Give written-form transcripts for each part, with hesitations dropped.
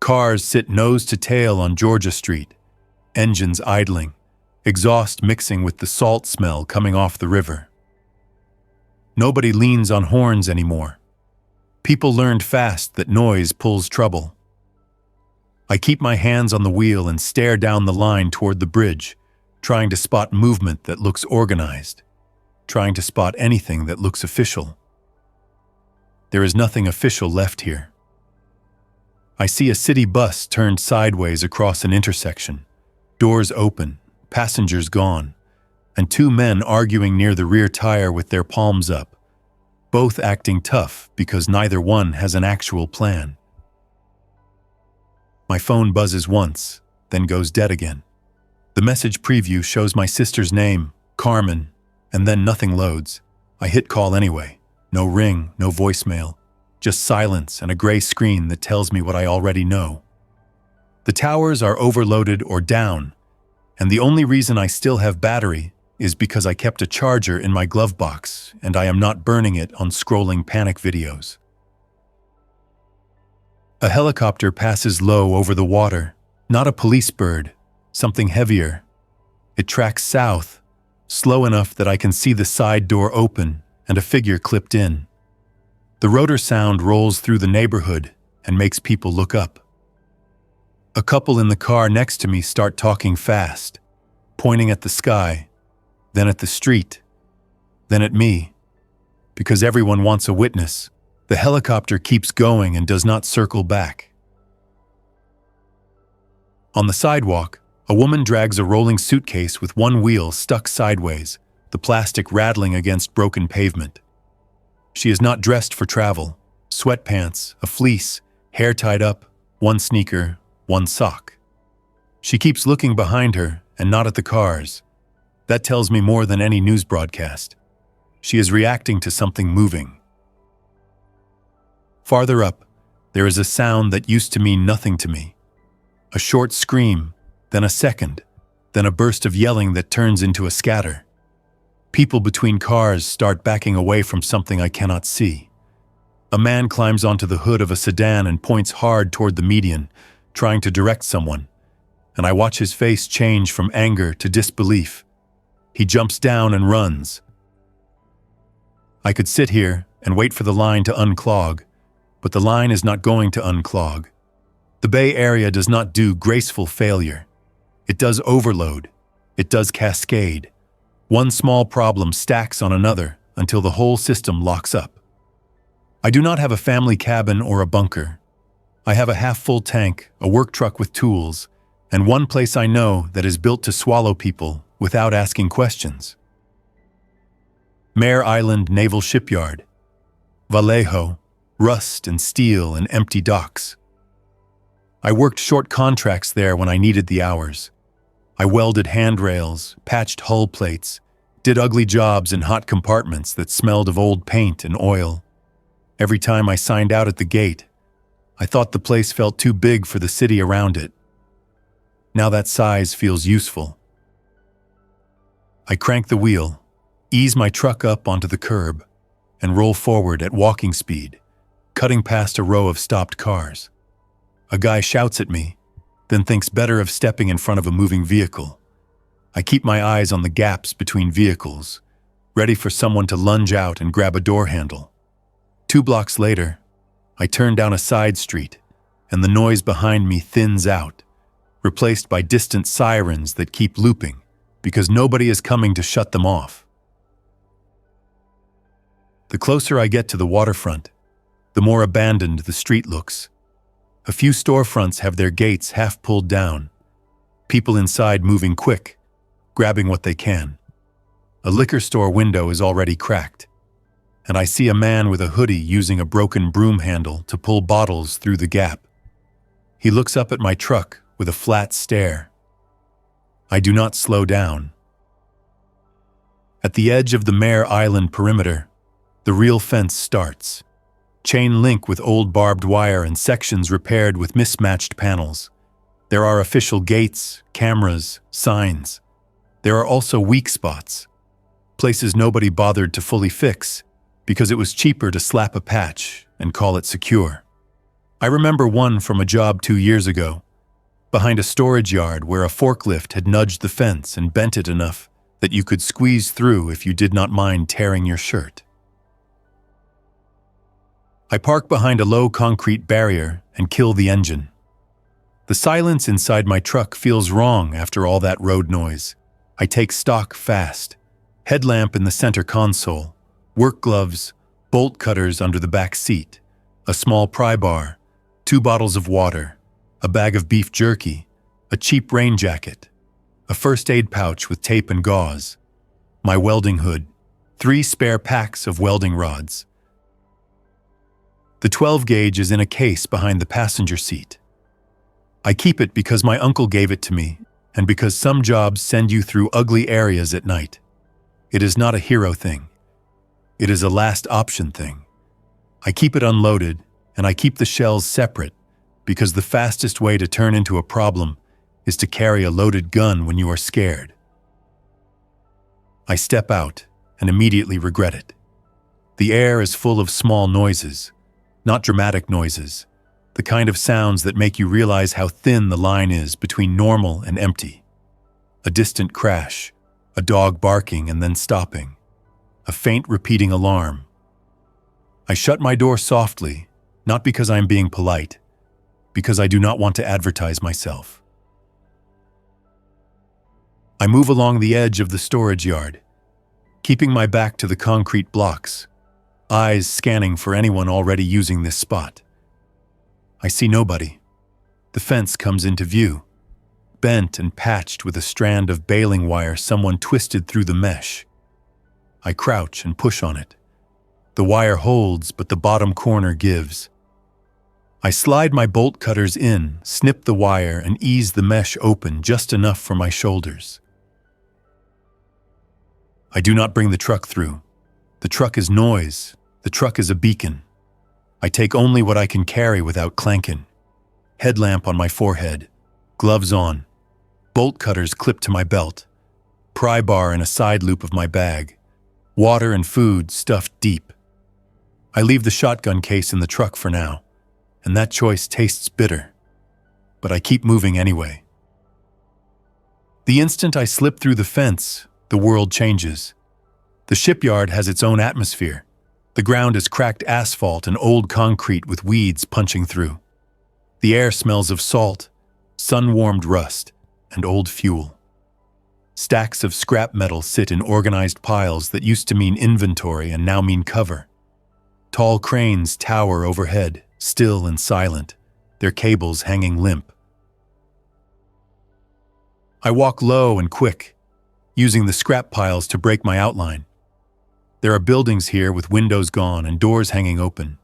Cars sit nose to tail on Georgia Street, engines idling, exhaust mixing with the salt smell coming off the river. Nobody leans on horns anymore. People learned fast that noise pulls trouble. I keep my hands on the wheel and stare down the line toward the bridge, trying to spot movement that looks organized, trying to spot anything that looks official. There is nothing official left here. I see a city bus turned sideways across an intersection, doors open, passengers gone, and two men arguing near the rear tire with their palms up, both acting tough because neither one has an actual plan. My phone buzzes once, then goes dead again. The message preview shows my sister's name, Carmen, and then nothing loads. I hit call anyway. No ring, no voicemail, just silence and a gray screen that tells me what I already know. The towers are overloaded or down, and the only reason I still have battery is because I kept a charger in my glove box and I am not burning it on scrolling panic videos. A helicopter passes low over the water, not a police bird, something heavier. It tracks south, slow enough that I can see the side door open and a figure clipped in. The rotor sound rolls through the neighborhood and makes people look up. A couple in the car next to me start talking fast, pointing at the sky, then at the street, then at me. Because everyone wants a witness, the helicopter keeps going and does not circle back. On the sidewalk, a woman drags a rolling suitcase with one wheel stuck sideways, the plastic rattling against broken pavement. She is not dressed for travel. Sweatpants, a fleece, hair tied up, one sneaker, one sock. She keeps looking behind her and not at the cars. That tells me more than any news broadcast. She is reacting to something moving. Farther up, there is a sound that used to mean nothing to me. A short scream, then a second, then a burst of yelling that turns into a scatter. People between cars start backing away from something I cannot see. A man climbs onto the hood of a sedan and points hard toward the median, trying to direct someone, and I watch his face change from anger to disbelief. He jumps down and runs. I could sit here and wait for the line to unclog, but the line is not going to unclog. The Bay Area does not do graceful failure. It does overload. It does cascade. One small problem stacks on another until the whole system locks up. I do not have a family cabin or a bunker. I have a half-full tank, a work truck with tools, and one place I know that is built to swallow people without asking questions. Mare Island Naval Shipyard. Vallejo, rust and steel and empty docks. I worked short contracts there when I needed the hours. I welded handrails, patched hull plates, did ugly jobs in hot compartments that smelled of old paint and oil. Every time I signed out at the gate, I thought the place felt too big for the city around it. Now that size feels useful. I crank the wheel, ease my truck up onto the curb, and roll forward at walking speed, cutting past a row of stopped cars. A guy shouts at me, then thinks better of stepping in front of a moving vehicle. I keep my eyes on the gaps between vehicles, ready for someone to lunge out and grab a door handle. 2 blocks later, I turn down a side street, and the noise behind me thins out, replaced by distant sirens that keep looping because nobody is coming to shut them off. The closer I get to the waterfront, the more abandoned the street looks. A few storefronts have their gates half pulled down, people inside moving quick, grabbing what they can. A liquor store window is already cracked, and I see a man with a hoodie using a broken broom handle to pull bottles through the gap. He looks up at my truck with a flat stare. I do not slow down. At the edge of the Mare Island perimeter, the real fence starts. Chain link with old barbed wire and sections repaired with mismatched panels. There are official gates, cameras, signs. There are also weak spots, places nobody bothered to fully fix because it was cheaper to slap a patch and call it secure. I remember one from a job 2 years ago, behind a storage yard where a forklift had nudged the fence and bent it enough that you could squeeze through if you did not mind tearing your shirt. I park behind a low concrete barrier and kill the engine. The silence inside my truck feels wrong after all that road noise. I take stock fast. Headlamp in the center console, work gloves, bolt cutters under the back seat, a small pry bar, 2 bottles of water, a bag of beef jerky, a cheap rain jacket, a first aid pouch with tape and gauze, my welding hood, 3 spare packs of welding rods. The 12 gauge is in a case behind the passenger seat. I keep it because my uncle gave it to me and because some jobs send you through ugly areas at night. It is not a hero thing. It is a last option thing. I keep it unloaded and I keep the shells separate because the fastest way to turn into a problem is to carry a loaded gun when you are scared. I step out and immediately regret it. The air is full of small noises, not dramatic noises, the kind of sounds that make you realize how thin the line is between normal and empty. A distant crash, a dog barking and then stopping, a faint repeating alarm. I shut my door softly, not because I am being polite, because I do not want to advertise myself. I move along the edge of the storage yard, keeping my back to the concrete blocks, eyes scanning for anyone already using this spot. I see nobody. The fence comes into view, bent and patched with a strand of baling wire someone twisted through the mesh. I crouch and push on it. The wire holds, but the bottom corner gives. I slide my bolt cutters in, snip the wire, and ease the mesh open just enough for my shoulders. I do not bring the truck through. The truck is noise. The truck is a beacon. I take only what I can carry without clanking. Headlamp on my forehead, gloves on, bolt cutters clipped to my belt, pry bar in a side loop of my bag, water and food stuffed deep. I leave the shotgun case in the truck for now, and that choice tastes bitter, but I keep moving anyway. The instant I slip through the fence, the world changes. The shipyard has its own atmosphere. The ground is cracked asphalt and old concrete with weeds punching through. The air smells of salt, sun-warmed rust, and old fuel. Stacks of scrap metal sit in organized piles that used to mean inventory and now mean cover. Tall cranes tower overhead, still and silent, their cables hanging limp. I walk low and quick, using the scrap piles to break my outline. There are buildings here with windows gone and doors hanging open,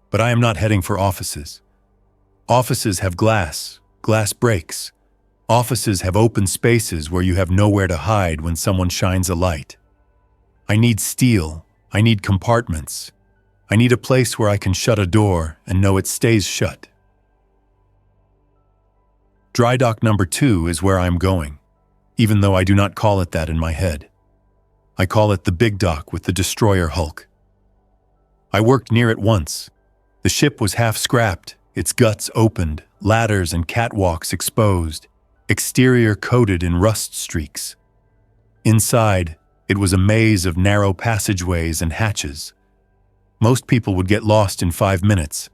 but I am not heading for offices. Offices have glass breaks. Offices have open spaces where you have nowhere to hide when someone shines a light. I need steel. I need compartments. I need a place where I can shut a door and know it stays shut. Dry dock number 2 is where I am going, even though I do not call it that in my head. I call it the big dock with the destroyer hulk. I worked near it once. The ship was half scrapped, its guts opened, ladders and catwalks exposed, exterior coated in rust streaks. Inside, it was a maze of narrow passageways and hatches. Most people would get lost in 5 minutes.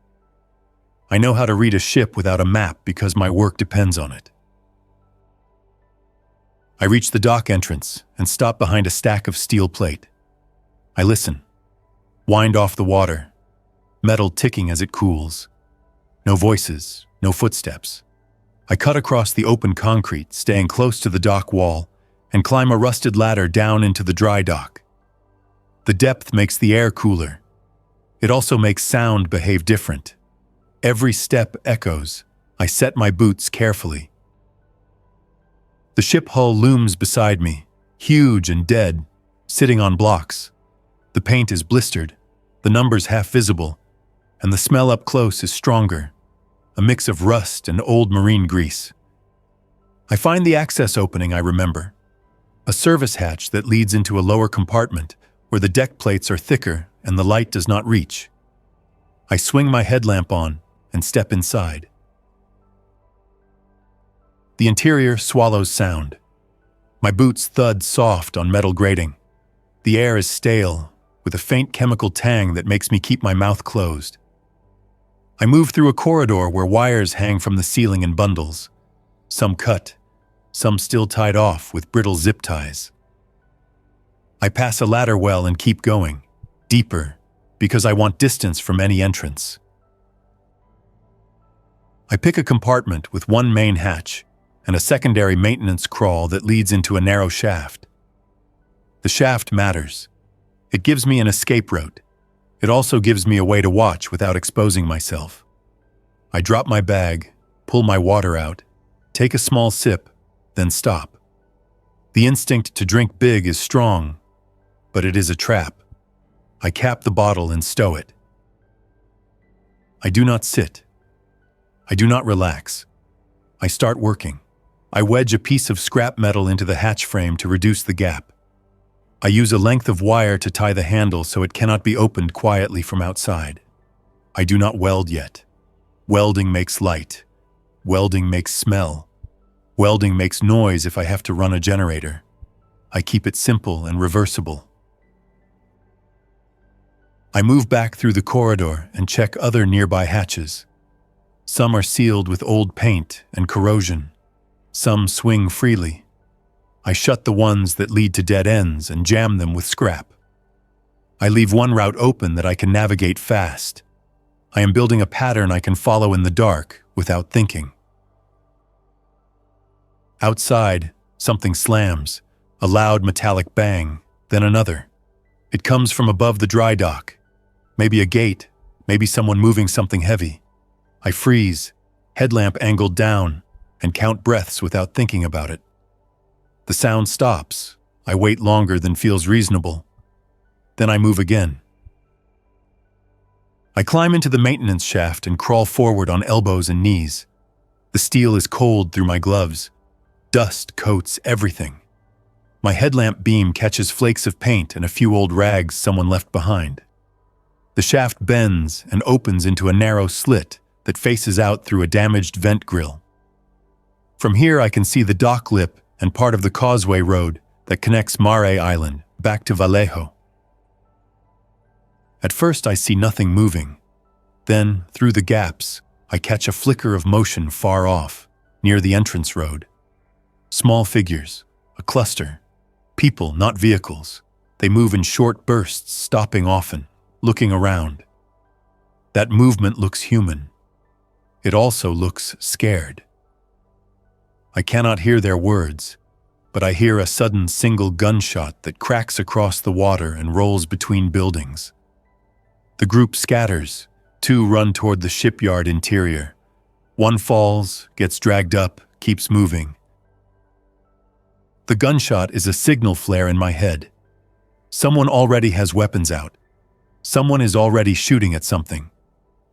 I know how to read a ship without a map because my work depends on it. I reach the dock entrance and stop behind a stack of steel plate. I listen, wind off the water, metal ticking as it cools. No voices, no footsteps. I cut across the open concrete, staying close to the dock wall, and climb a rusted ladder down into the dry dock. The depth makes the air cooler. It also makes sound behave different. Every step echoes. I set my boots carefully. The ship hull looms beside me, huge and dead, sitting on blocks. The paint is blistered, the numbers half visible, and the smell up close is stronger, a mix of rust and old marine grease. I find the access opening I remember, a service hatch that leads into a lower compartment where the deck plates are thicker and the light does not reach. I swing my headlamp on, and step inside. The interior swallows sound. My boots thud soft on metal grating. The air is stale, with a faint chemical tang that makes me keep my mouth closed. I move through a corridor where wires hang from the ceiling in bundles. Some cut, some still tied off with brittle zip ties. I pass a ladder well and keep going, deeper, because I want distance from any entrance. I pick a compartment with one main hatch and a secondary maintenance crawl that leads into a narrow shaft. The shaft matters. It gives me an escape route. It also gives me a way to watch without exposing myself. I drop my bag, pull my water out, take a small sip, then stop. The instinct to drink big is strong, but it is a trap. I cap the bottle and stow it. I do not sit. I do not relax. I start working. I wedge a piece of scrap metal into the hatch frame to reduce the gap. I use a length of wire to tie the handle so it cannot be opened quietly from outside. I do not weld yet. Welding makes light. Welding makes smell. Welding makes noise if I have to run a generator. I keep it simple and reversible. I move back through the corridor and check other nearby hatches. Some are sealed with old paint and corrosion. Some swing freely. I shut the ones that lead to dead ends and jam them with scrap. I leave one route open that I can navigate fast. I am building a pattern I can follow in the dark without thinking. Outside, something slams, a loud metallic bang, then another. It comes from above the dry dock. Maybe a gate, maybe someone moving something heavy. I freeze, headlamp angled down, and count breaths without thinking about it. The sound stops. I wait longer than feels reasonable. Then I move again. I climb into the maintenance shaft and crawl forward on elbows and knees. The steel is cold through my gloves. Dust coats everything. My headlamp beam catches flakes of paint and a few old rags someone left behind. The shaft bends and opens into a narrow slit that faces out through a damaged vent grill. From here I can see the dock lip and part of the causeway road that connects Mare Island back to Vallejo. At first I see nothing moving. Then, through the gaps, I catch a flicker of motion far off, near the entrance road. Small figures, a cluster. People, not vehicles. They move in short bursts, stopping often, looking around. That movement looks human. It also looks scared. I cannot hear their words, but I hear a sudden single gunshot that cracks across the water and rolls between buildings. The group scatters. Two run toward the shipyard interior. One falls, gets dragged up, keeps moving. The gunshot is a signal flare in my head. Someone already has weapons out. Someone is already shooting at something.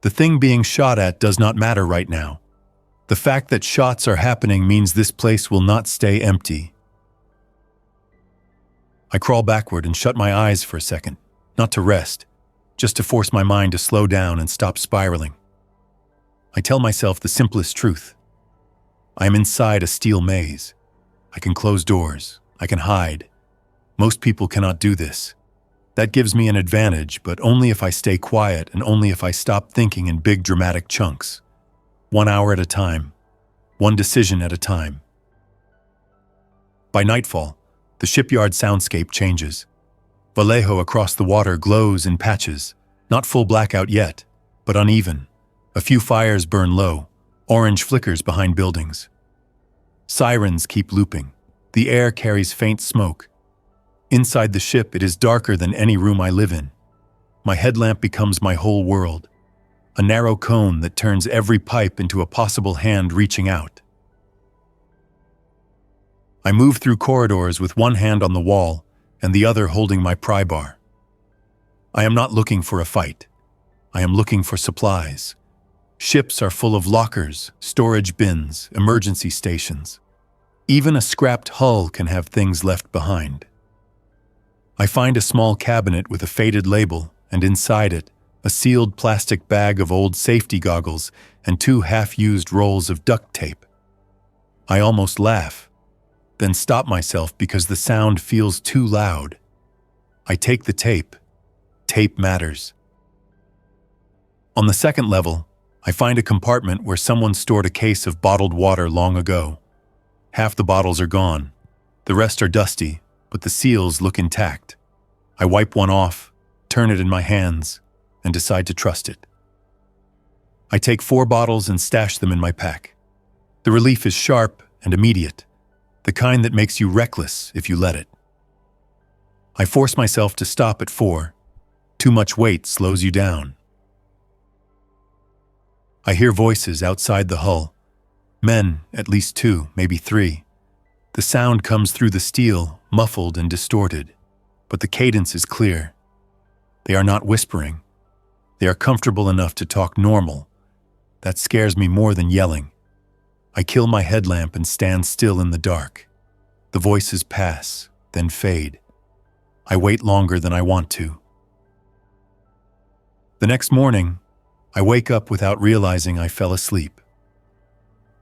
The thing being shot at does not matter right now. The fact that shots are happening means this place will not stay empty. I crawl backward and shut my eyes for a second, not to rest, just to force my mind to slow down and stop spiraling. I tell myself the simplest truth. I am inside a steel maze. I can close doors. I can hide. Most people cannot do this. That gives me an advantage, but only if I stay quiet and only if I stop thinking in big dramatic chunks. 1 hour at a time. One decision at a time. By nightfall, the shipyard soundscape changes. Vallejo across the water glows in patches, not full blackout yet, but uneven. A few fires burn low, orange flickers behind buildings. Sirens keep looping. The air carries faint smoke. Inside the ship, it is darker than any room I live in. My headlamp becomes my whole world, a narrow cone that turns every pipe into a possible hand reaching out. I move through corridors with one hand on the wall and the other holding my pry bar. I am not looking for a fight. I am looking for supplies. Ships are full of lockers, storage bins, emergency stations. Even a scrapped hull can have things left behind. I find a small cabinet with a faded label, and inside it, a sealed plastic bag of old safety goggles, and 2 half-used rolls of duct tape. I almost laugh, then stop myself because the sound feels too loud. I take the tape. Tape matters. On the second level, I find a compartment where someone stored a case of bottled water long ago. Half the bottles are gone. The rest are dusty, but the seals look intact. I wipe one off, turn it in my hands, and decide to trust it. I take 4 bottles and stash them in my pack. The relief is sharp and immediate, the kind that makes you reckless if you let it. I force myself to stop at 4. Too much weight slows you down. I hear voices outside the hull. Men, at least 2, maybe 3. The sound comes through the steel, muffled and distorted, but the cadence is clear. They are not whispering. They are comfortable enough to talk normal. That scares me more than yelling. I kill my headlamp and stand still in the dark. The voices pass, then fade. I wait longer than I want to. The next morning, I wake up without realizing I fell asleep.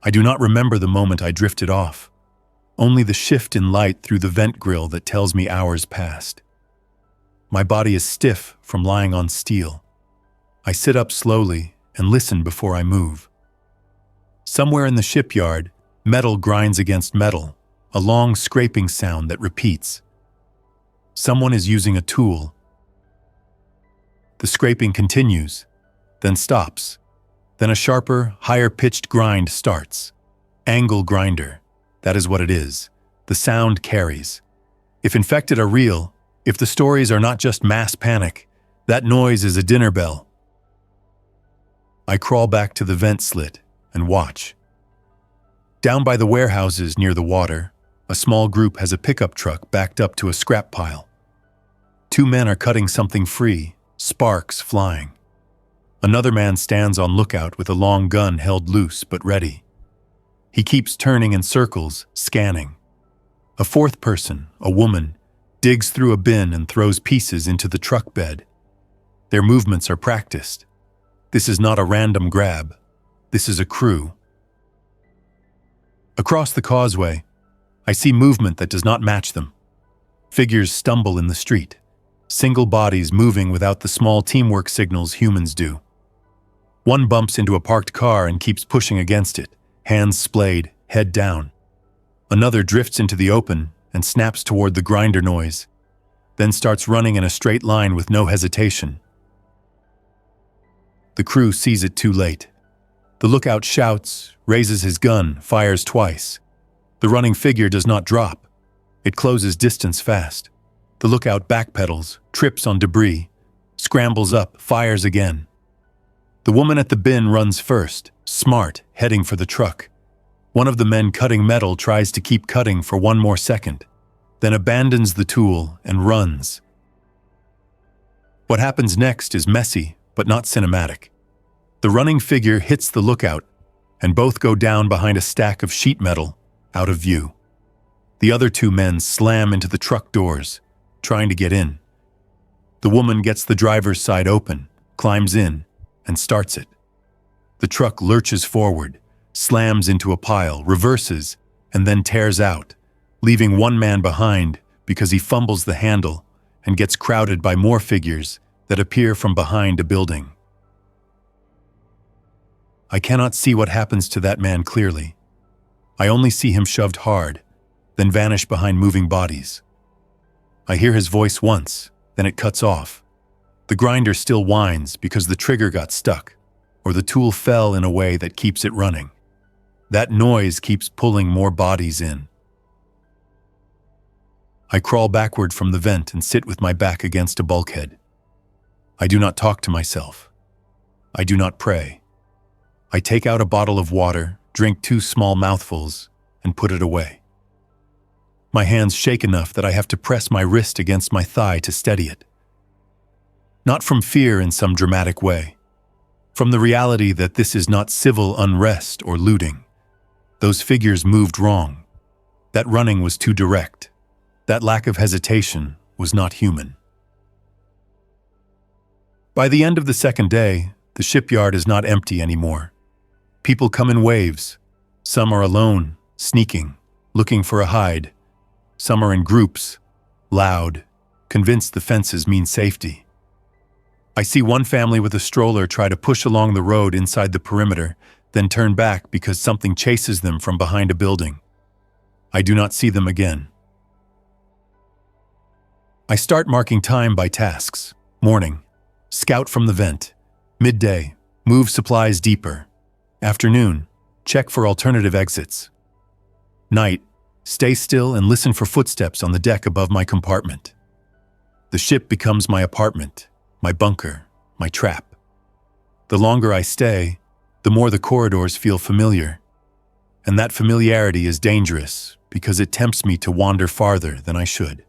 I do not remember the moment I drifted off, only the shift in light through the vent grill that tells me hours passed. My body is stiff from lying on steel. I sit up slowly and listen before I move. Somewhere in the shipyard, metal grinds against metal, a long scraping sound that repeats. Someone is using a tool. The scraping continues, then stops. Then a sharper, higher-pitched grind starts. Angle grinder. That is what it is. The sound carries. If infected are real, if the stories are not just mass panic, that noise is a dinner bell. I crawl back to the vent slit and watch. Down by the warehouses near the water, a small group has a pickup truck backed up to a scrap pile. 2 men are cutting something free, sparks flying. Another man stands on lookout with a long gun held loose but ready. He keeps turning in circles, scanning. A 4th person, a woman, digs through a bin and throws pieces into the truck bed. Their movements are practiced. This is not a random grab. This is a crew. Across the causeway, I see movement that does not match them. Figures stumble in the street, single bodies moving without the small teamwork signals humans do. One bumps into a parked car and keeps pushing against it, hands splayed, head down. Another drifts into the open and snaps toward the grinder noise, then starts running in a straight line with no hesitation. The crew sees it too late. The lookout shouts, raises his gun, fires twice. The running figure does not drop. It closes distance fast. The lookout backpedals, trips on debris, scrambles up, fires again. The woman at the bin runs first, smart, heading for the truck. One of the men cutting metal tries to keep cutting for 1 more second, then abandons the tool and runs. What happens next is messy, but not cinematic. The running figure hits the lookout, and both go down behind a stack of sheet metal, out of view. The other 2 men slam into the truck doors, trying to get in. The woman gets the driver's side open, climbs in, and starts it. The truck lurches forward, slams into a pile, reverses, and then tears out, leaving 1 man behind because he fumbles the handle and gets crowded by more figures that appear from behind a building. I cannot see what happens to that man clearly. I only see him shoved hard, then vanish behind moving bodies. I hear his voice once, then it cuts off. The grinder still whines because the trigger got stuck, or the tool fell in a way that keeps it running. That noise keeps pulling more bodies in. I crawl backward from the vent and sit with my back against a bulkhead. I do not talk to myself. I do not pray. I take out a bottle of water, drink 2 small mouthfuls, and put it away. My hands shake enough that I have to press my wrist against my thigh to steady it. Not from fear in some dramatic way. From the reality that this is not civil unrest or looting. Those figures moved wrong. That running was too direct. That lack of hesitation was not human. By the end of the second day, the shipyard is not empty anymore. People come in waves. Some are alone, sneaking, looking for a hide. Some are in groups, loud, convinced the fences mean safety. I see one family with a stroller try to push along the road inside the perimeter, then turn back because something chases them from behind a building. I do not see them again. I start marking time by tasks. Morning, scout from the vent. Midday, move supplies deeper. Afternoon, check for alternative exits. Night, stay still and listen for footsteps on the deck above my compartment. The ship becomes my apartment, my bunker, my trap. The longer I stay, the more the corridors feel familiar. And that familiarity is dangerous because it tempts me to wander farther than I should.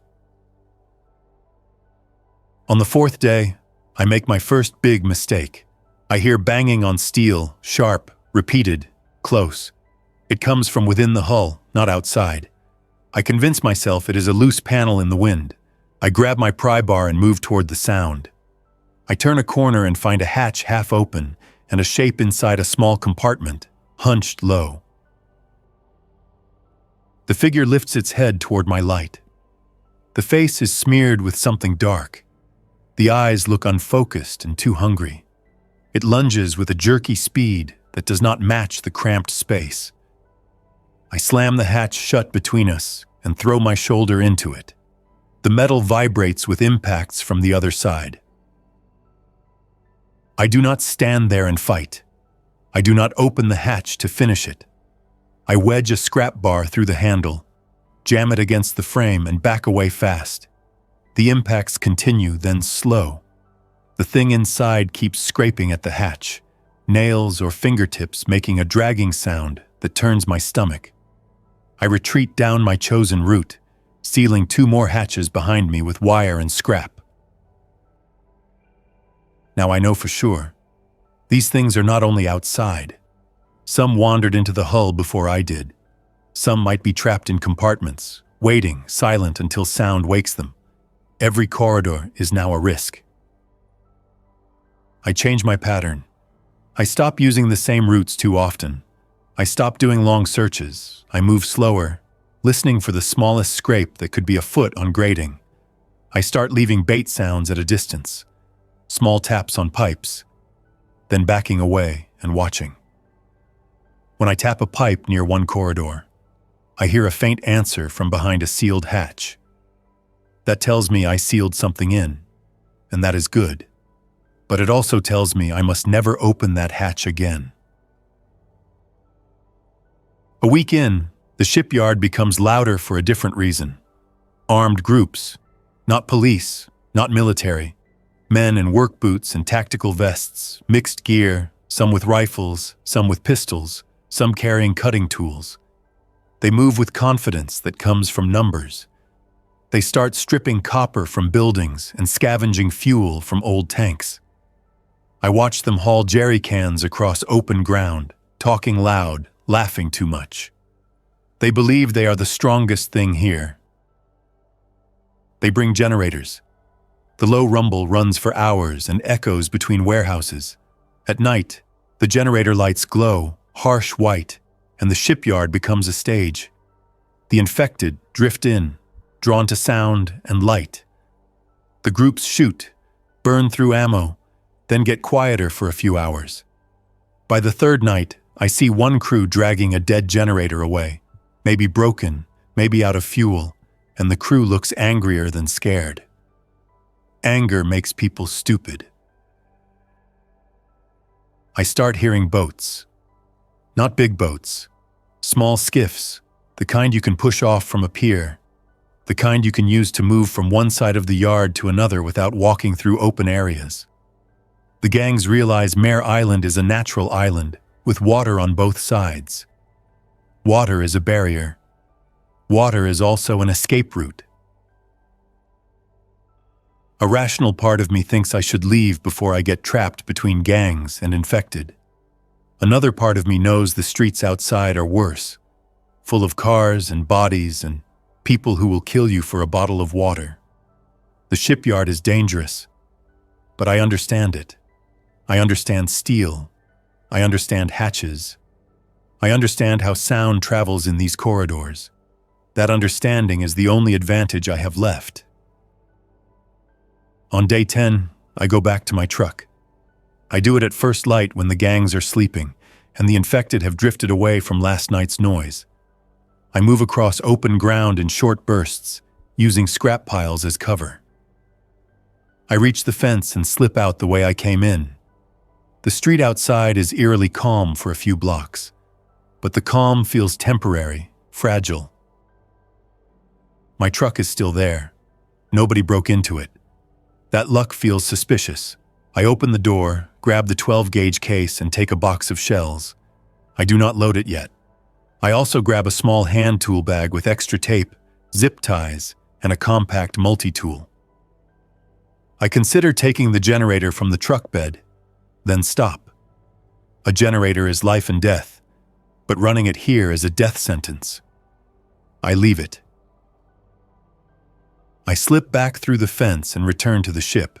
On the fourth day, I make my first big mistake. I hear banging on steel, sharp, repeated, close. It comes from within the hull, not outside. I convince myself it is a loose panel in the wind. I grab my pry bar and move toward the sound. I turn a corner and find a hatch half open and a shape inside a small compartment, hunched low. The figure lifts its head toward my light. The face is smeared with something dark. The eyes look unfocused and too hungry. It lunges with a jerky speed that does not match the cramped space. I slam the hatch shut between us and throw my shoulder into it. The metal vibrates with impacts from the other side. I do not stand there and fight. I do not open the hatch to finish it. I wedge a scrap bar through the handle, jam it against the frame, and back away fast. The impacts continue, then slow. The thing inside keeps scraping at the hatch, nails or fingertips making a dragging sound that turns my stomach. I retreat down my chosen route, sealing 2 more hatches behind me with wire and scrap. Now I know for sure, these things are not only outside. Some wandered into the hull before I did. Some might be trapped in compartments, waiting, silent until sound wakes them. Every corridor is now a risk. I change my pattern. I stop using the same routes too often. I stop doing long searches. I move slower, listening for the smallest scrape that could be a foot on grating. I start leaving bait sounds at a distance, small taps on pipes, then backing away and watching. When I tap a pipe near one corridor, I hear a faint answer from behind a sealed hatch. That tells me I sealed something in, and that is good. But it also tells me I must never open that hatch again. A week in, the shipyard becomes louder for a different reason. Armed groups, not police, not military. Men in work boots and tactical vests, mixed gear, some with rifles, some with pistols, some carrying cutting tools. They move with confidence that comes from numbers. They start stripping copper from buildings and scavenging fuel from old tanks. I watch them haul jerry cans across open ground, talking loud, laughing too much. They believe they are the strongest thing here. They bring generators. The low rumble runs for hours and echoes between warehouses. At night, the generator lights glow, harsh white, and the shipyard becomes a stage. The infected drift in, drawn to sound and light. The groups shoot, burn through ammo, then get quieter for a few hours. By the third night, I see one crew dragging a dead generator away, maybe broken, maybe out of fuel, and the crew looks angrier than scared. Anger makes people stupid. I start hearing boats. Not big boats, small skiffs, the kind you can push off from a pier, the kind you can use to move from one side of the yard to another without walking through open areas. The gangs realize Mare Island is a natural island, with water on both sides. Water is a barrier. Water is also an escape route. A rational part of me thinks I should leave before I get trapped between gangs and infected. Another part of me knows the streets outside are worse, full of cars and bodies and people who will kill you for a bottle of water. The shipyard is dangerous. but I understand it. I understand steel. I understand hatches. I understand how sound travels in these corridors. That understanding is the only advantage I have left. On day 10, I go back to my truck. I do it at first light when the gangs are sleeping and the infected have drifted away from last night's noise. I move across open ground in short bursts, using scrap piles as cover. I reach the fence and slip out the way I came in. The street outside is eerily calm for a few blocks, but the calm feels temporary, fragile. My truck is still there. Nobody broke into it. That luck feels suspicious. I open the door, grab the 12-gauge case, and take a box of shells. I do not load it yet. I also grab a small hand tool bag with extra tape, zip ties, and a compact multi-tool. I consider taking the generator from the truck bed, then stop. A generator is life and death, but running it here is a death sentence. I leave it. I slip back through the fence and return to the ship.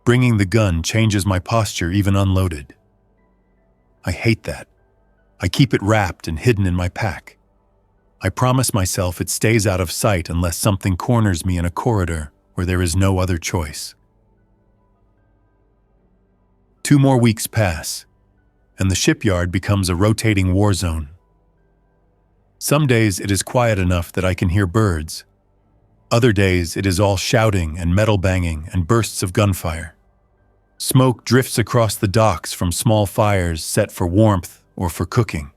Bringing the gun changes my posture even unloaded. I hate that. I keep it wrapped and hidden in my pack. I promise myself it stays out of sight unless something corners me in a corridor where there is no other choice. 2 more weeks pass, and the shipyard becomes a rotating war zone. Some days it is quiet enough that I can hear birds. Other days it is all shouting and metal banging and bursts of gunfire. Smoke drifts across the docks from small fires set for warmth or for cooking.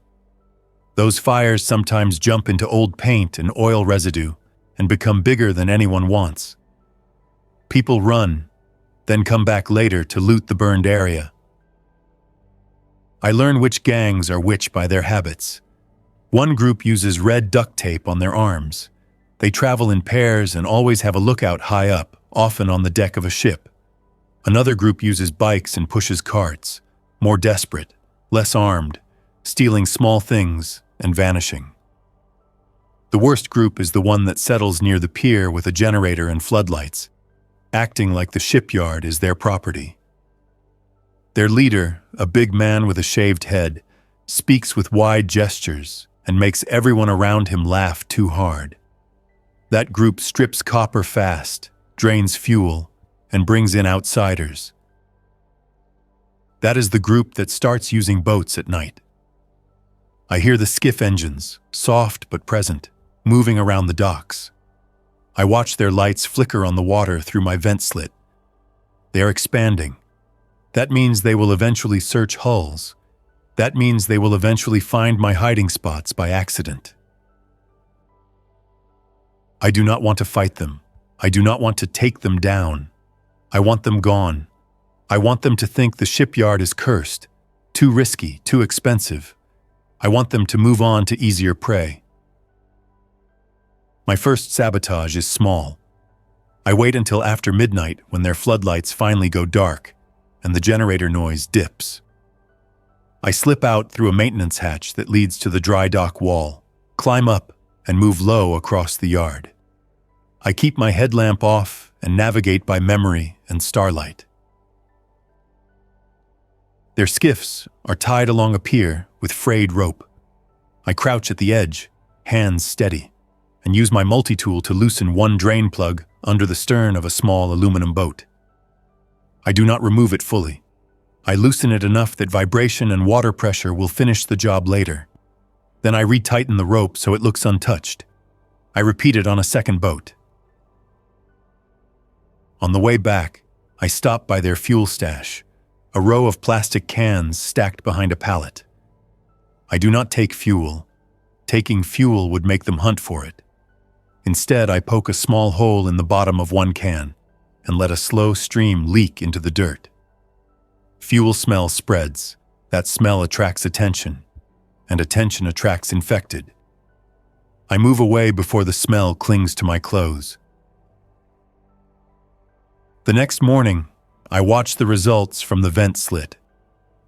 Those fires sometimes jump into old paint and oil residue and become bigger than anyone wants. People run, then come back later to loot the burned area. I learn which gangs are which by their habits. One group uses red duct tape on their arms. They travel in pairs and always have a lookout high up, often on the deck of a ship. Another group uses bikes and pushes carts, more desperate, less armed, stealing small things and vanishing. The worst group is the one that settles near the pier with a generator and floodlights, acting like the shipyard is their property. Their leader, a big man with a shaved head, speaks with wide gestures and makes everyone around him laugh too hard. That group strips copper fast, drains fuel, and brings in outsiders. That is the group that starts using boats at night. I hear the skiff engines, soft but present, moving around the docks. I watch their lights flicker on the water through my vent slit. They are expanding. That means they will eventually search hulls. That means they will eventually find my hiding spots by accident. I do not want to fight them. I do not want to take them down. I want them gone. I want them to think the shipyard is cursed, too risky, too expensive. I want them to move on to easier prey. My first sabotage is small. I wait until after midnight when their floodlights finally go dark and the generator noise dips. I slip out through a maintenance hatch that leads to the dry dock wall, climb up, and move low across the yard. I keep my headlamp off and navigate by memory and starlight. Their skiffs are tied along a pier with frayed rope. I crouch at the edge, hands steady, and use my multi-tool to loosen one drain plug under the stern of a small aluminum boat. I do not remove it fully. I loosen it enough that vibration and water pressure will finish the job later. Then I retighten the rope so it looks untouched. I repeat it on a second boat. On the way back, I stop by their fuel stash, a row of plastic cans stacked behind a pallet. I do not take fuel. Taking fuel would make them hunt for it. Instead, I poke a small hole in the bottom of one can and let a slow stream leak into the dirt. Fuel smell spreads. That smell attracts attention, and attention attracts infected. I move away before the smell clings to my clothes. The next morning, I watch the results from the vent slit.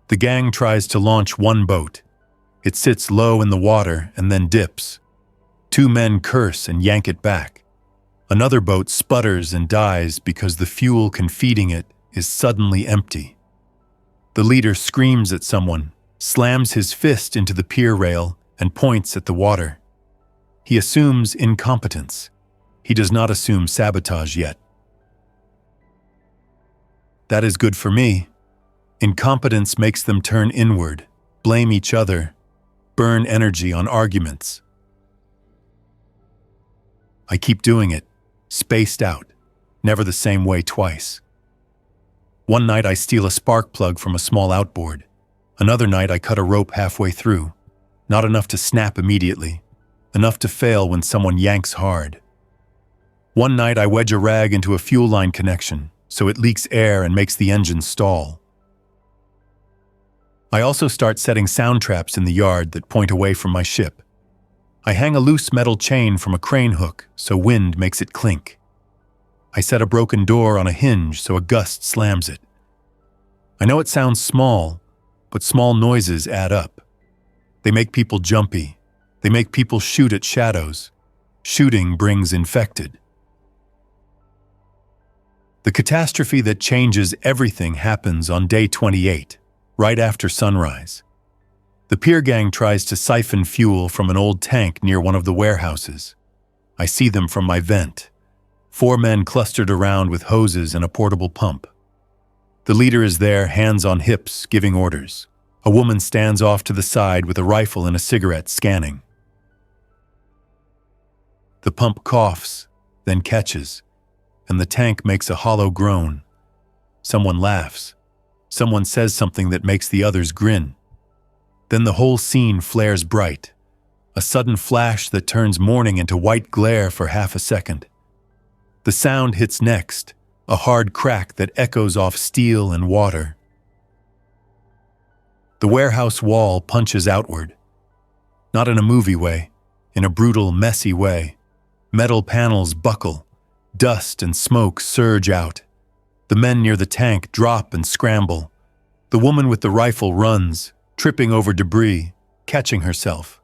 The gang tries to launch one boat. It sits low in the water and then dips. 2 men curse and yank it back. Another boat sputters and dies because the fuel feeding it is suddenly empty. The leader screams at someone, slams his fist into the pier rail, and points at the water. He assumes incompetence. He does not assume sabotage yet. That is good for me. Incompetence makes them turn inward, blame each other, burn energy on arguments. I keep doing it, spaced out, never the same way twice. One night I steal a spark plug from a small outboard. Another night I cut a rope halfway through, not enough to snap immediately, enough to fail when someone yanks hard. One night I wedge a rag into a fuel line connection, so it leaks air and makes the engine stall. I also start setting sound traps in the yard that point away from my ship. I hang a loose metal chain from a crane hook so wind makes it clink. I set a broken door on a hinge so a gust slams it. I know it sounds small, but small noises add up. They make people jumpy. They make people shoot at shadows. Shooting brings infected. The catastrophe that changes everything happens on day 28, right after sunrise. The pier gang tries to siphon fuel from an old tank near one of the warehouses. I see them from my vent. 4 men clustered around with hoses and a portable pump. The leader is there, hands on hips, giving orders. A woman stands off to the side with a rifle and a cigarette, scanning. The pump coughs, then catches, and the tank makes a hollow groan. Someone laughs. Someone says something that makes the others grin. Then the whole scene flares bright. A sudden flash that turns morning into white glare for half a second. The sound hits next, a hard crack that echoes off steel and water. The warehouse wall punches outward. Not in a movie way, in a brutal, messy way. Metal panels buckle. Dust and smoke surge out. The men near the tank drop and scramble. The woman with the rifle runs, tripping over debris, catching herself.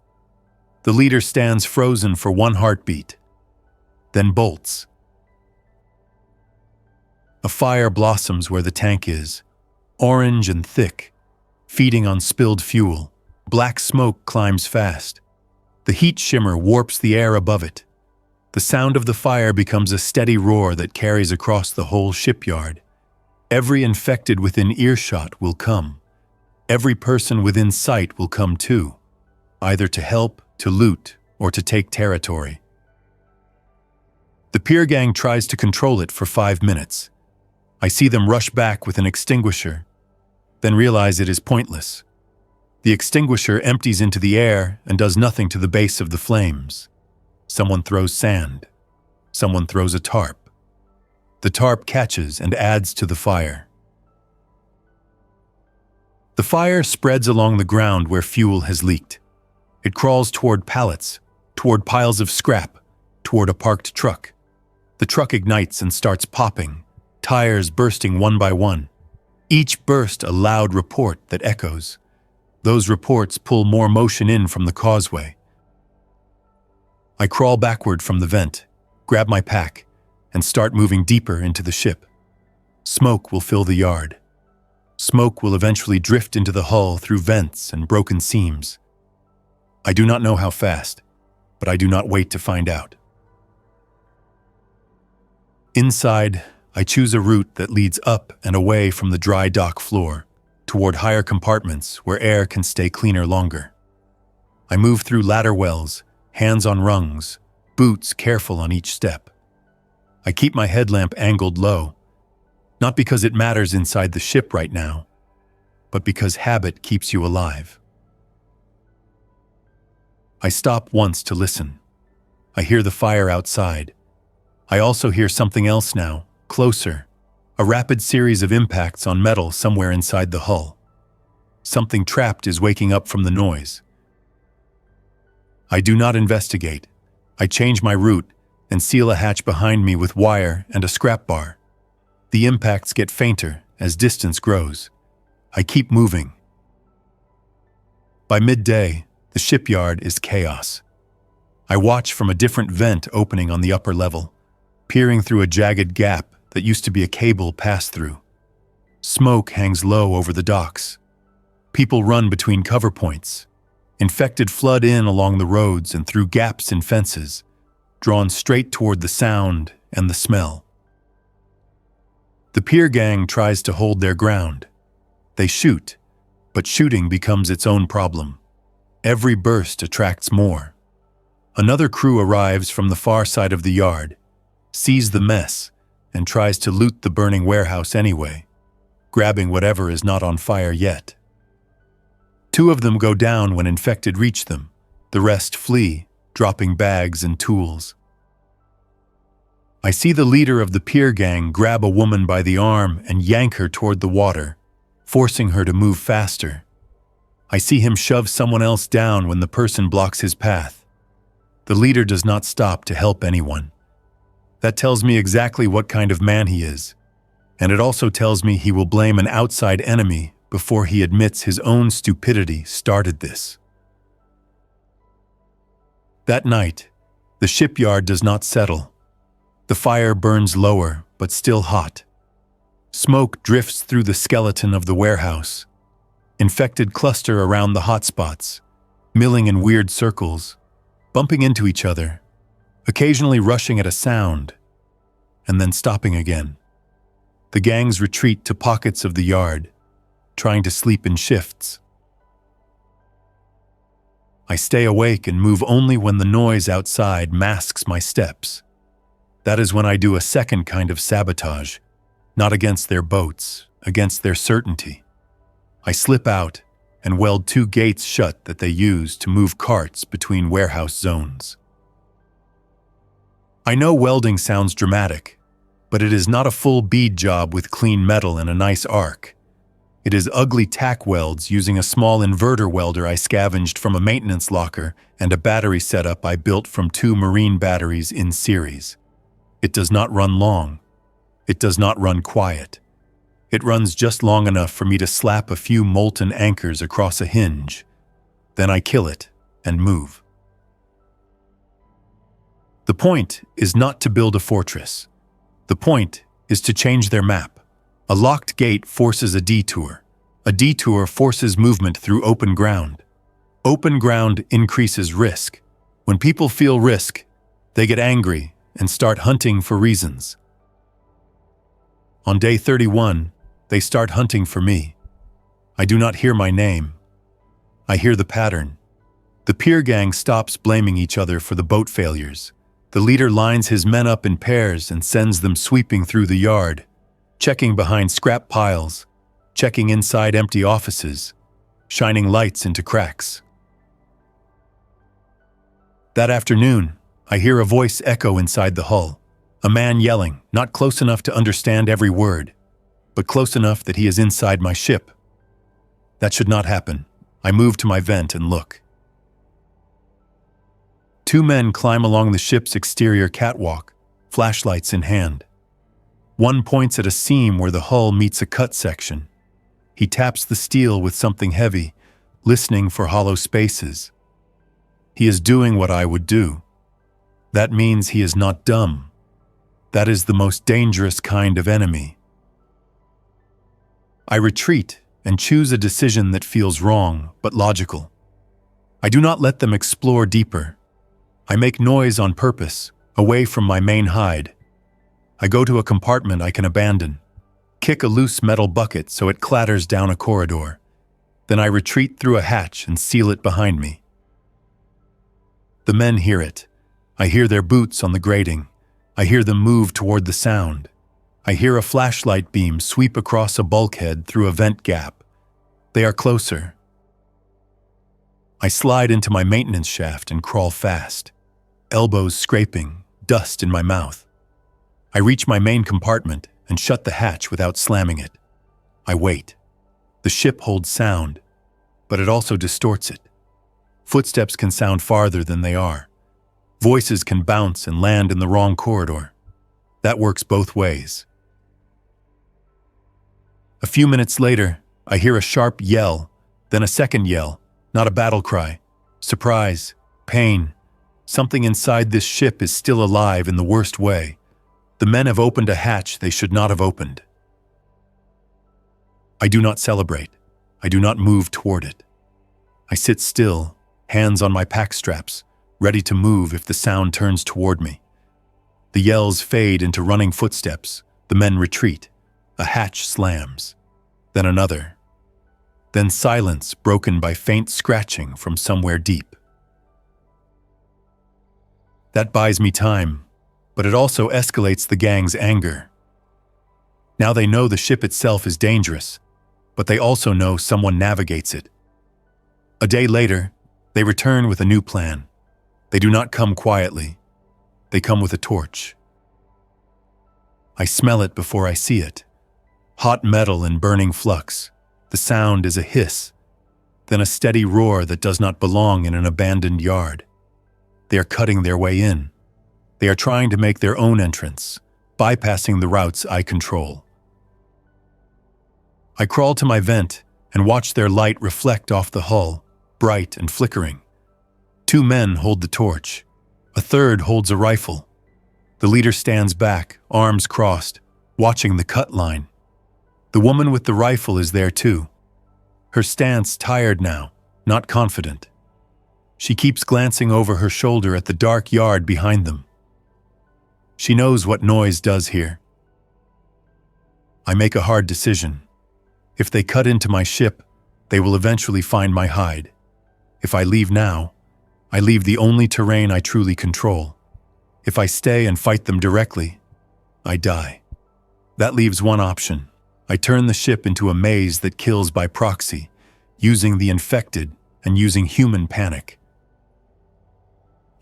The leader stands frozen for one heartbeat, then bolts. A fire blossoms where the tank is, orange and thick, feeding on spilled fuel. Black smoke climbs fast. The heat shimmer warps the air above it. The sound of the fire becomes a steady roar that carries across the whole shipyard. Every infected within earshot will come. Every person within sight will come too, either to help, to loot, or to take territory. The pier gang tries to control it for 5 minutes. I see them rush back with an extinguisher, then realize it is pointless. The extinguisher empties into the air and does nothing to the base of the flames. Someone throws sand. Someone throws a tarp. The tarp catches and adds to the fire. The fire spreads along the ground where fuel has leaked. It crawls toward pallets, toward piles of scrap, toward a parked truck. The truck ignites and starts popping, tires bursting one by one. Each burst a loud report that echoes. Those reports pull more motion in from the causeway. I crawl backward from the vent, grab my pack, and start moving deeper into the ship. Smoke will fill the yard. Smoke will eventually drift into the hull through vents and broken seams. I do not know how fast, but I do not wait to find out. Inside, I choose a route that leads up and away from the dry dock floor, toward higher compartments where air can stay cleaner longer. I move through ladder wells, hands on rungs, boots careful on each step. I keep my headlamp angled low, not because it matters inside the ship right now, but because habit keeps you alive. I stop once to listen. I hear the fire outside. I also hear something else now, closer, a rapid series of impacts on metal somewhere inside the hull. Something trapped is waking up from the noise. I do not investigate. I change my route and seal a hatch behind me with wire and a scrap bar. The impacts get fainter as distance grows. I keep moving. By midday, the shipyard is chaos. I watch from a different vent opening on the upper level, peering through a jagged gap that used to be a cable pass-through. Smoke hangs low over the docks. People run between cover points. Infected flood in along the roads and through gaps in fences, drawn straight toward the sound and the smell. The pier gang tries to hold their ground. They shoot, but shooting becomes its own problem. Every burst attracts more. Another crew arrives from the far side of the yard, sees the mess, and tries to loot the burning warehouse anyway, grabbing whatever is not on fire yet. 2 of them go down when infected reach them. The rest flee, dropping bags and tools. I see the leader of the pier gang grab a woman by the arm and yank her toward the water, forcing her to move faster. I see him shove someone else down when the person blocks his path. The leader does not stop to help anyone. That tells me exactly what kind of man he is, and it also tells me he will blame an outside enemy before he admits his own stupidity started this. That night, the shipyard does not settle. The fire burns lower, but still hot. Smoke drifts through the skeleton of the warehouse. Infected cluster around the hotspots, milling in weird circles, bumping into each other, occasionally rushing at a sound, and then stopping again. The gangs retreat to pockets of the yard, trying to sleep in shifts. I stay awake and move only when the noise outside masks my steps. That is when I do a second kind of sabotage, not against their boats, against their certainty. I slip out and weld 2 gates shut that they use to move carts between warehouse zones. I know welding sounds dramatic, but it is not a full bead job with clean metal and a nice arc. It is ugly tack welds using a small inverter welder I scavenged from a maintenance locker and a battery setup I built from 2 marine batteries in series. It does not run long. It does not run quiet. It runs just long enough for me to slap a few molten anchors across a hinge. Then I kill it and move. The point is not to build a fortress. The point is to change their map. A locked gate forces a detour. A detour forces movement through open ground. Open ground increases risk. When people feel risk, they get angry and start hunting for reasons. On day 31, they start hunting for me. I do not hear my name. I hear the pattern. The pier gang stops blaming each other for the boat failures. The leader lines his men up in pairs and sends them sweeping through the yard, checking behind scrap piles, checking inside empty offices, shining lights into cracks. That afternoon, I hear a voice echo inside the hull, a man yelling, not close enough to understand every word, but close enough that he is inside my ship. That should not happen. I move to my vent and look. 2 men climb along the ship's exterior catwalk, flashlights in hand. One points at a seam where the hull meets a cut section. He taps the steel with something heavy, listening for hollow spaces. He is doing what I would do. That means he is not dumb. That is the most dangerous kind of enemy. I retreat and choose a decision that feels wrong but logical. I do not let them explore deeper. I make noise on purpose, away from my main hide. I go to a compartment I can abandon, kick a loose metal bucket so it clatters down a corridor. Then I retreat through a hatch and seal it behind me. The men hear it. I hear their boots on the grating. I hear them move toward the sound. I hear a flashlight beam sweep across a bulkhead through a vent gap. They are closer. I slide into my maintenance shaft and crawl fast, elbows scraping, dust in my mouth. I reach my main compartment and shut the hatch without slamming it. I wait. The ship holds sound, but it also distorts it. Footsteps can sound farther than they are. Voices can bounce and land in the wrong corridor. That works both ways. A few minutes later, I hear a sharp yell, then a second yell, not a battle cry. Surprise, pain. Something inside this ship is still alive in the worst way. The men have opened a hatch they should not have opened. I do not celebrate. I do not move toward it. I sit still, hands on my pack straps, ready to move if the sound turns toward me. The yells fade into running footsteps. The men retreat. A hatch slams. Then another. Then silence broken by faint scratching from somewhere deep. That buys me time, but it also escalates the gang's anger. Now they know the ship itself is dangerous, but they also know someone navigates it. A day later, they return with a new plan. They do not come quietly. They come with a torch. I smell it before I see it. Hot metal and burning flux. The sound is a hiss, then a steady roar that does not belong in an abandoned yard. They are cutting their way in. They are trying to make their own entrance, bypassing the routes I control. I crawl to my vent and watch their light reflect off the hull, bright and flickering. 2 men hold the torch. A third holds a rifle. The leader stands back, arms crossed, watching the cut line. The woman with the rifle is there too. Her stance tired now, not confident. She keeps glancing over her shoulder at the dark yard behind them. She knows what noise does here. I make a hard decision. If they cut into my ship, they will eventually find my hide. If I leave now, I leave the only terrain I truly control. If I stay and fight them directly, I die. That leaves one option. I turn the ship into a maze that kills by proxy, using the infected and using human panic.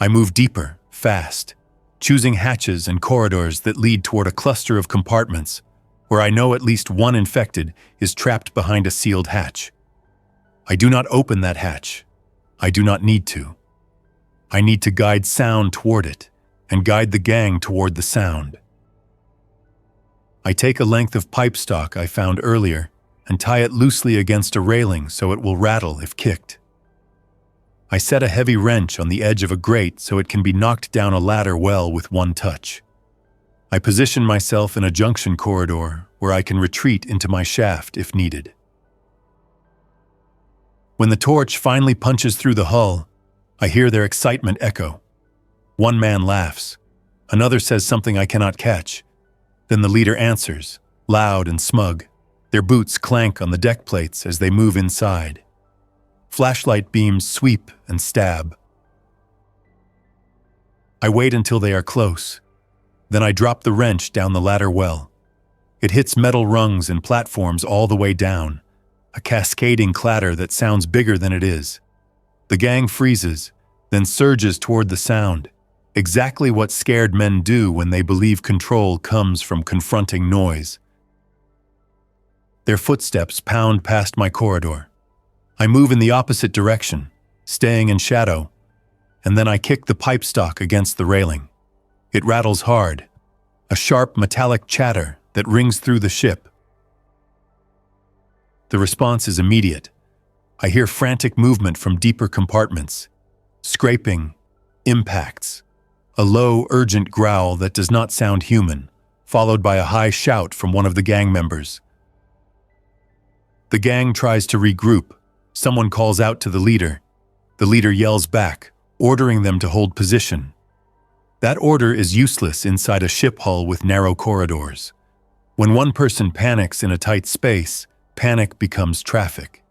I move deeper, fast, choosing hatches and corridors that lead toward a cluster of compartments, where I know at least one infected is trapped behind a sealed hatch. I do not open that hatch. I do not need to. I need to guide sound toward it, and guide the gang toward the sound. I take a length of pipe stock I found earlier and tie it loosely against a railing so it will rattle if kicked. I set a heavy wrench on the edge of a grate so it can be knocked down a ladder well with one touch. I position myself in a junction corridor where I can retreat into my shaft if needed. When the torch finally punches through the hull, I hear their excitement echo. One man laughs. Another says something I cannot catch. Then the leader answers, loud and smug. Their boots clank on the deck plates as they move inside. Flashlight beams sweep and stab. I wait until they are close. Then I drop the wrench down the ladder well. It hits metal rungs and platforms all the way down, a cascading clatter that sounds bigger than it is. The gang freezes, then surges toward the sound. Exactly what scared men do when they believe control comes from confronting noise. Their footsteps pound past my corridor. I move in the opposite direction, staying in shadow, and then I kick the pipe stock against the railing. It rattles hard, a sharp metallic chatter that rings through the ship. The response is immediate. I hear frantic movement from deeper compartments, scraping, impacts. A low, urgent growl that does not sound human, followed by a high shout from one of the gang members. The gang tries to regroup. Someone calls out to the leader. The leader yells back, ordering them to hold position. That order is useless inside a ship hull with narrow corridors. When one person panics in a tight space, panic becomes traffic.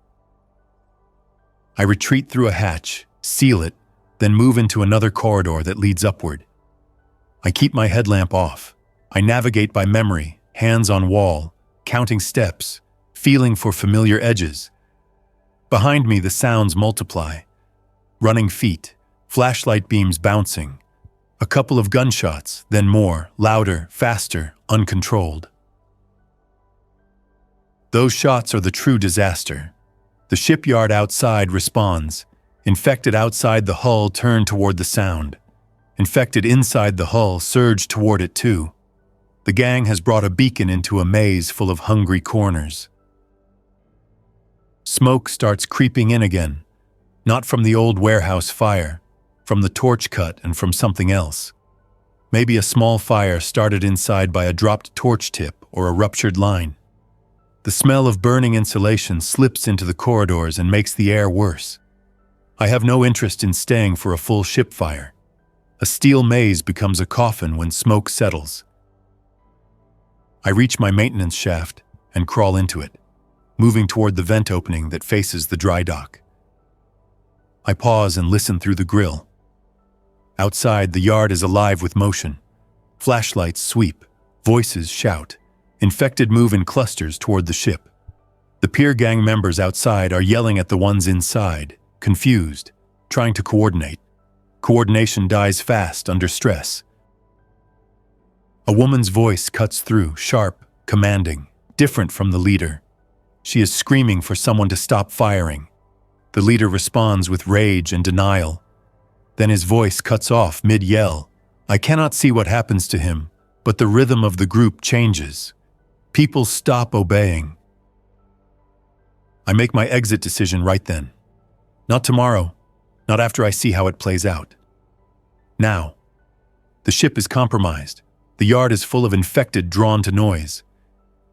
I retreat through a hatch, seal it, then move into another corridor that leads upward. I keep my headlamp off. I navigate by memory, hands on wall, counting steps, feeling for familiar edges. Behind me, the sounds multiply. Running feet, flashlight beams bouncing. A couple of gunshots, then more, louder, faster, uncontrolled. Those shots are the true disaster. The shipyard outside responds. Infected outside the hull turn toward the sound. Infected inside the hull surge toward it too. The gang has brought a beacon into a maze full of hungry corners. Smoke starts creeping in again, not from the old warehouse fire, from the torch cut and from something else. Maybe a small fire started inside by a dropped torch tip or a ruptured line. The smell of burning insulation slips into the corridors and makes the air worse. I have no interest in staying for a full ship fire. A steel maze becomes a coffin when smoke settles. I reach my maintenance shaft and crawl into it, moving toward the vent opening that faces the dry dock. I pause and listen through the grill. Outside, the yard is alive with motion. Flashlights sweep, voices shout. Infected move in clusters toward the ship. The pier gang members outside are yelling at the ones inside, confused, trying to coordinate. Coordination dies fast under stress. A woman's voice cuts through, sharp, commanding, different from the leader. She is screaming for someone to stop firing. The leader responds with rage and denial. Then his voice cuts off mid-yell. I cannot see what happens to him, but the rhythm of the group changes. People stop obeying. I make my exit decision right then. Not tomorrow, not after I see how it plays out. Now. The ship is compromised. The yard is full of infected drawn to noise.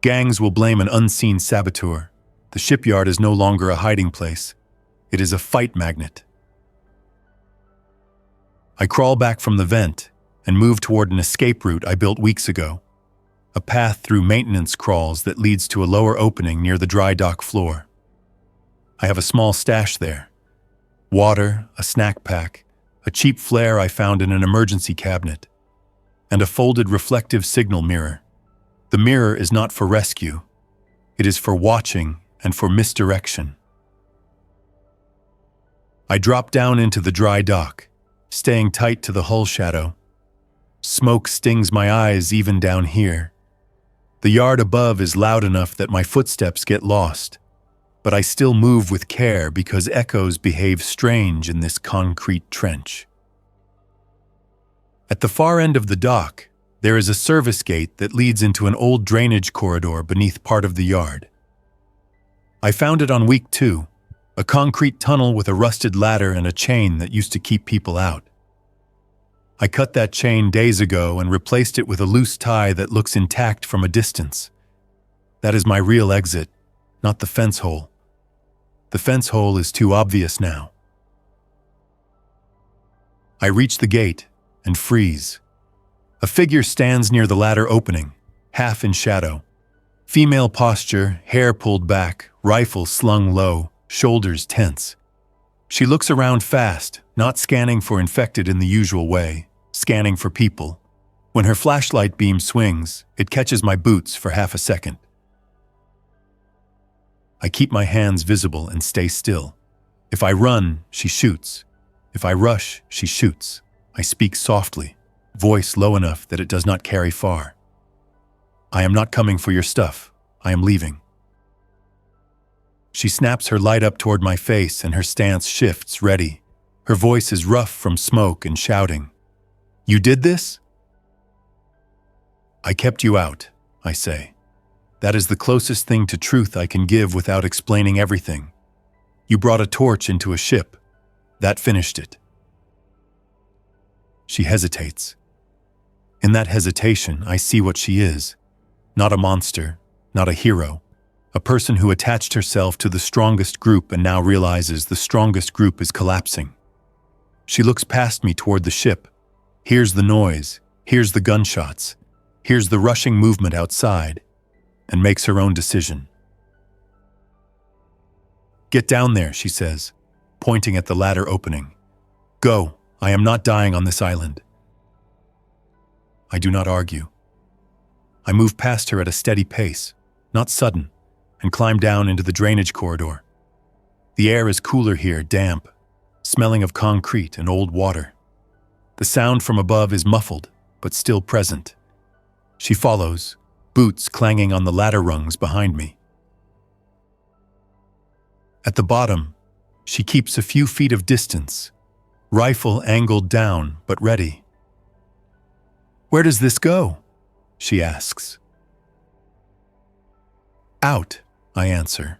Gangs will blame an unseen saboteur. The shipyard is no longer a hiding place. It is a fight magnet. I crawl back from the vent and move toward an escape route I built weeks ago. A path through maintenance crawls that leads to a lower opening near the dry dock floor. I have a small stash there. Water, a snack pack, a cheap flare I found in an emergency cabinet, and a folded reflective signal mirror. The mirror is not for rescue. It is for watching and for misdirection. I drop down into the dry dock, staying tight to the hull shadow. Smoke stings my eyes even down here. The yard above is loud enough that my footsteps get lost, but I still move with care because echoes behave strange in this concrete trench. At the far end of the dock, there is a service gate that leads into an old drainage corridor beneath part of the yard. I found it on week 2, a concrete tunnel with a rusted ladder and a chain that used to keep people out. I cut that chain days ago and replaced it with a loose tie that looks intact from a distance. That is my real exit, not the fence hole. The fence hole is too obvious now. I reach the gate and freeze. A figure stands near the ladder opening, half in shadow. Female posture, hair pulled back, rifle slung low, shoulders tense. She looks around fast, not scanning for infected in the usual way, scanning for people. When her flashlight beam swings, it catches my boots for half a second. I keep my hands visible and stay still. If I run, she shoots. If I rush, she shoots. I speak softly, voice low enough that it does not carry far. I am not coming for your stuff. I am leaving. She snaps her light up toward my face and her stance shifts, ready. Her voice is rough from smoke and shouting. You did this? I kept you out, I say. That is the closest thing to truth I can give without explaining everything. You brought a torch into a ship. That finished it. She hesitates. In that hesitation, I see what she is. Not a monster, not a hero. A person who attached herself to the strongest group and now realizes the strongest group is collapsing. She looks past me toward the ship. Hears the noise, hears the gunshots, hears the rushing movement outside, and makes her own decision. Get down there, she says, pointing at the ladder opening. Go, I am not dying on this island. I do not argue. I move past her at a steady pace, not sudden, and climb down into the drainage corridor. The air is cooler here, damp, smelling of concrete and old water. The sound from above is muffled, but still present. She follows, boots clanging on the ladder rungs behind me. At the bottom, she keeps a few feet of distance, rifle angled down but ready. Where does this go? She asks. Out, I answer.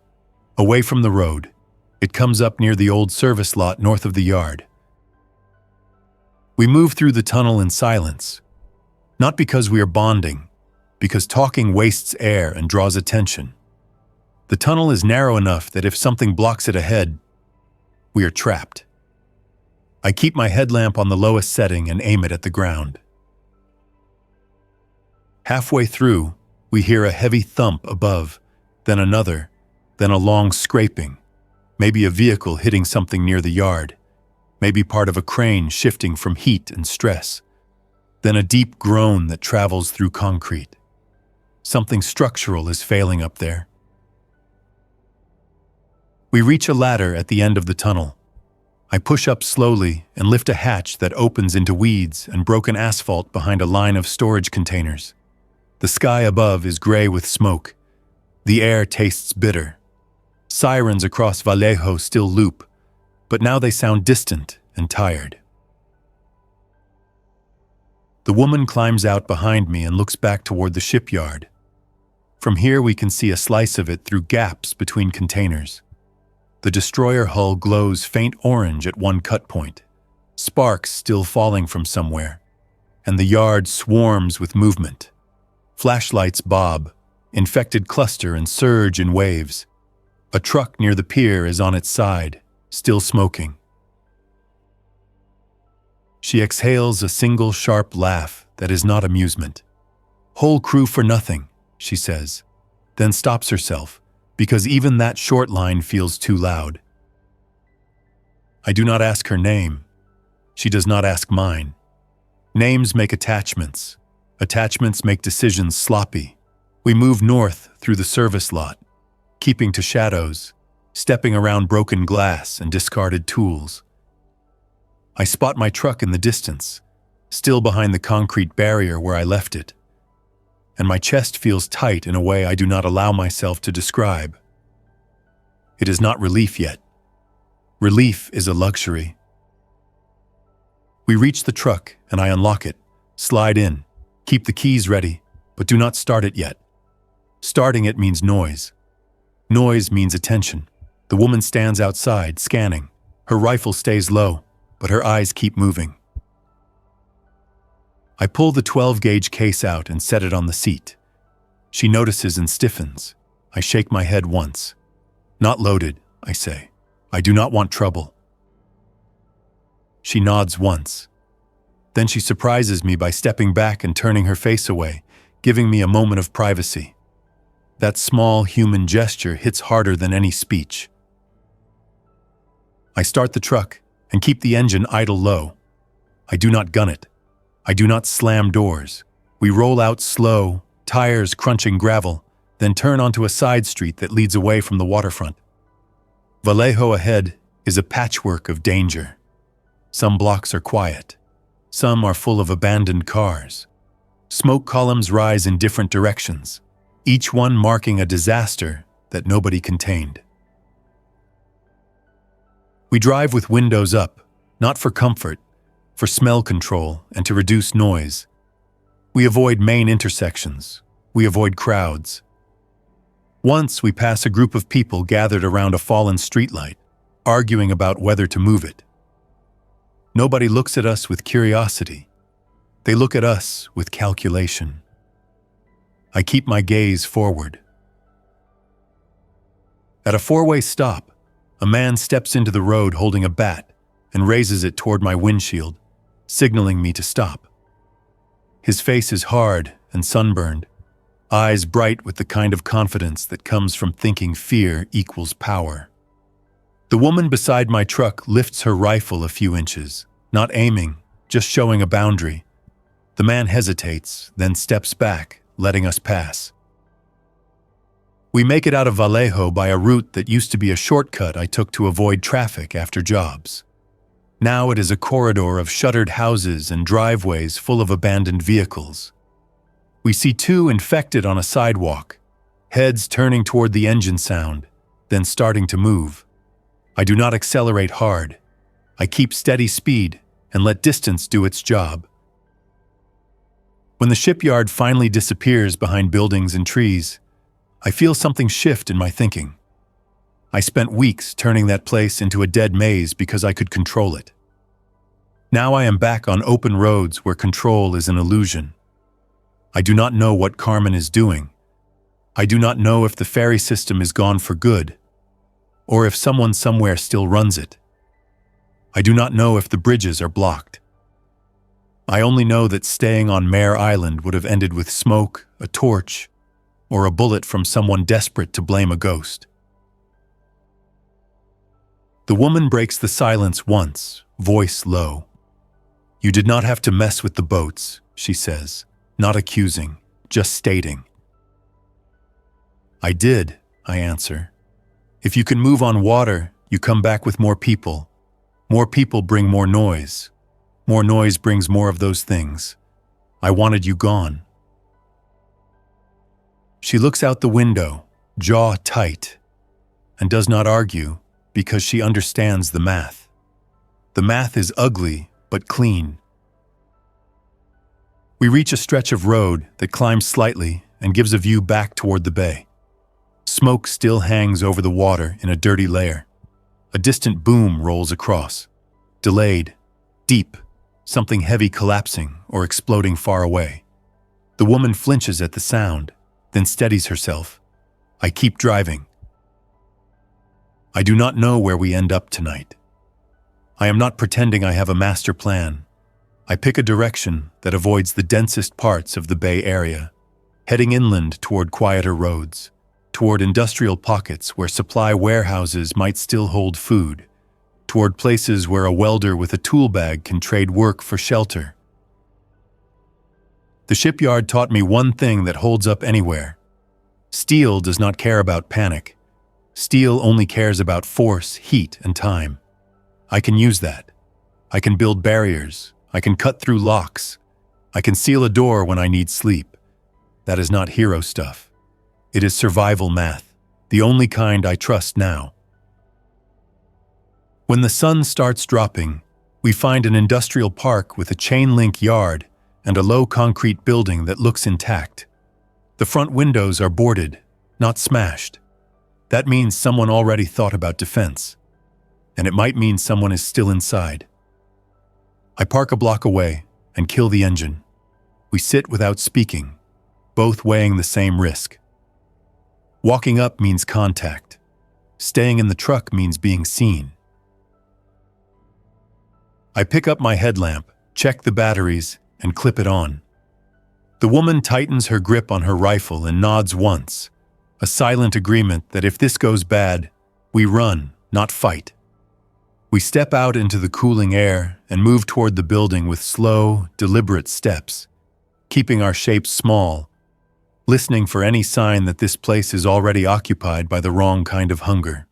Away from the road. It comes up near the old service lot north of the yard. We move through the tunnel in silence. Not because we are bonding, because talking wastes air and draws attention. The tunnel is narrow enough that if something blocks it ahead, we are trapped. I keep my headlamp on the lowest setting and aim it at the ground. Halfway through, we hear a heavy thump above, then another, then a long scraping, maybe a vehicle hitting something near the yard, maybe part of a crane shifting from heat and stress, then a deep groan that travels through concrete. Something structural is failing up there. We reach a ladder at the end of the tunnel. I push up slowly and lift a hatch that opens into weeds and broken asphalt behind a line of storage containers. The sky above is gray with smoke. The air tastes bitter. Sirens across Vallejo still loop, but now they sound distant and tired. The woman climbs out behind me and looks back toward the shipyard. From here we can see a slice of it through gaps between containers. The destroyer hull glows faint orange at one cut point, sparks still falling from somewhere, and the yard swarms with movement. Flashlights bob, infected cluster and surge in waves. A truck near the pier is on its side, still smoking. She exhales a single sharp laugh that is not amusement. "Whole crew for nothing," she says, then stops herself, because even that short line feels too loud. I do not ask her name. She does not ask mine. Names make attachments. Attachments make decisions sloppy. We move north through the service lot, keeping to shadows, stepping around broken glass and discarded tools. I spot my truck in the distance, still behind the concrete barrier where I left it, and my chest feels tight in a way I do not allow myself to describe. It is not relief yet. Relief is a luxury. We reach the truck and I unlock it, slide in, keep the keys ready, but do not start it yet. Starting it means noise. Noise means attention. The woman stands outside, scanning. Her rifle stays low, but her eyes keep moving. I pull the 12-gauge case out and set it on the seat. She notices and stiffens. I shake my head once. "Not loaded," I say. "I do not want trouble." She nods once. Then she surprises me by stepping back and turning her face away, giving me a moment of privacy. That small human gesture hits harder than any speech. I start the truck and keep the engine idle low. I do not gun it. I do not slam doors. We roll out slow, tires crunching gravel, then turn onto a side street that leads away from the waterfront. Vallejo ahead is a patchwork of danger. Some blocks are quiet. Some are full of abandoned cars. Smoke columns rise in different directions, each one marking a disaster that nobody contained. We drive with windows up, not for comfort, for smell control and to reduce noise. We avoid main intersections. We avoid crowds. Once we pass a group of people gathered around a fallen streetlight, arguing about whether to move it. Nobody looks at us with curiosity. They look at us with calculation. I keep my gaze forward. At a four-way stop, a man steps into the road holding a bat and raises it toward my windshield, signaling me to stop. His face is hard and sunburned, eyes bright with the kind of confidence that comes from thinking fear equals power. The woman beside my truck lifts her rifle a few inches, not aiming, just showing a boundary. The man hesitates, then steps back, letting us pass. We make it out of Vallejo by a route that used to be a shortcut I took to avoid traffic after jobs. Now it is a corridor of shuttered houses and driveways full of abandoned vehicles. We see two infected on a sidewalk, heads turning toward the engine sound, then starting to move. I do not accelerate hard. I keep steady speed and let distance do its job. When the shipyard finally disappears behind buildings and trees, I feel something shift in my thinking. I spent weeks turning that place into a dead maze because I could control it. Now I am back on open roads where control is an illusion. I do not know what Carmen is doing, I do not know if the ferry system is gone for good, or if someone somewhere still runs it. I do not know if the bridges are blocked. I only know that staying on Mare Island would have ended with smoke, a torch, or a bullet from someone desperate to blame a ghost. The woman breaks the silence once, voice low. "You did not have to mess with the boats," she says, not accusing, just stating. "I did," I answer. "If you can move on water, you come back with more people. More people bring more noise. More noise brings more of those things. I wanted you gone." She looks out the window, jaw tight, and does not argue because she understands the math. The math is ugly but clean. We reach a stretch of road that climbs slightly and gives a view back toward the bay. Smoke still hangs over the water in a dirty layer. A distant boom rolls across. Delayed, deep, something heavy collapsing or exploding far away. The woman flinches at the sound, then steadies herself. I keep driving. I do not know where we end up tonight. I am not pretending I have a master plan. I pick a direction that avoids the densest parts of the Bay Area, heading inland toward quieter roads, toward industrial pockets where supply warehouses might still hold food, toward places where a welder with a tool bag can trade work for shelter. The shipyard taught me one thing that holds up anywhere. Steel does not care about panic. Steel only cares about force, heat, and time. I can use that. I can build barriers. I can cut through locks. I can seal a door when I need sleep. That is not hero stuff. It is survival math, the only kind I trust now. When the sun starts dropping, we find an industrial park with a chain-link yard and a low concrete building that looks intact. The front windows are boarded, not smashed. That means someone already thought about defense, and it might mean someone is still inside. I park a block away and kill the engine. We sit without speaking, both weighing the same risk. Walking up means contact. Staying in the truck means being seen. I pick up my headlamp, check the batteries, and clip it on. The woman tightens her grip on her rifle and nods once, a silent agreement that if this goes bad, we run, not fight. We step out into the cooling air and move toward the building with slow, deliberate steps, keeping our shapes small, listening for any sign that this place is already occupied by the wrong kind of hunger.